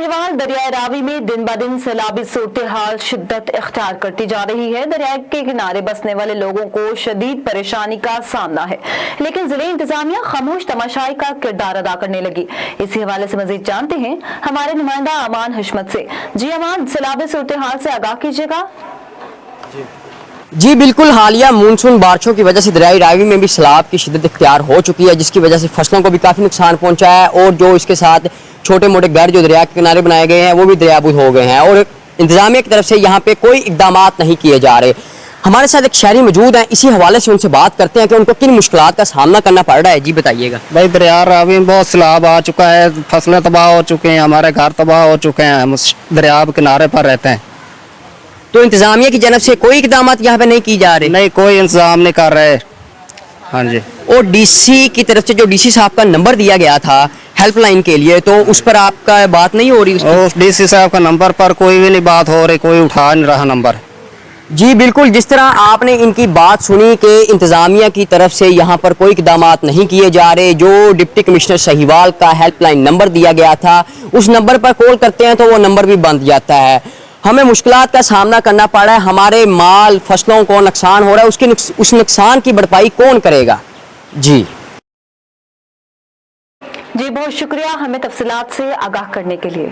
साहिवाल दरियाए रावी में दिन ब दिन सैलाबी सूरत हाल शिद्दत इख्तियार करती जा रही है। दरिया के किनारे बसने वाले लोगों को शदीद परेशानी का सामना है, लेकिन जिले इंतजामिया खामोश तमाशाई का किरदार अदा करने लगी। इसी हवाले से मजीद जानते हैं हमारे नुमाइंदा अमान हशमत से। जी अमान, सैलाबी सूरत हाल से आगाह कीजिएगा। जी बिल्कुल, हालिया मानसून बारिशों की वजह से दरियाई रावी में भी सैलाब की शिद्दत इख्तियार हो चुकी है, जिसकी वजह से फसलों को भी काफ़ी नुकसान पहुंचा है और जो इसके साथ छोटे मोटे घर जो दरिया के किनारे बनाए गए हैं वो भी दरियाबूद हो गए हैं और इंतजामिया की तरफ से यहाँ पे कोई इकदाम नहीं किए जा रहे। हमारे साथ एक शहरी मौजूद हैं, इसी हवाले से उनसे बात करते हैं कि उनको किन मुश्किलात का सामना करना पड़ रहा है। जी बताइएगा। भाई दरिया रावी में बहुत सैलाब आ चुका है, फसलें तबाह हो चुके हैं, हमारे घर तबाह हो चुके हैं, हम दरिया के किनारे पर रहते हैं। तो इंतजामिया की जानब से कोई इकदाम यहाँ पे नहीं की जा रहे? नहीं, कोई इंतजाम नहीं कर रहे। हाँ जी। और डीसी की तरफ से जो डीसी साहब का नंबर दिया गया था हेल्पलाइन के लिए, तो उस पर आपका बात नहीं हो रही? उस डीसी साहब का नंबर पर कोई भी नहीं बात हो रही, कोई उठा नहीं रहा नंबर। जी बिल्कुल, जिस तरह आपने इनकी बात सुनी कि इंतजामिया की तरफ से यहाँ पर कोई इकदाम नहीं किए जा रहे, जो डिप्टी कमिश्नर साहिवाल का हेल्पलाइन नंबर दिया गया था उस नंबर पर कॉल करते हैं तो वो नंबर भी बंद जाता है। हमें मुश्किलात का सामना करना पड़ रहा है, हमारे माल फसलों को नुकसान हो रहा है, उस नुकसान की भरपाई कौन करेगा? जी बहुत शुक्रिया हमें तफसीलात से आगाह करने के लिए।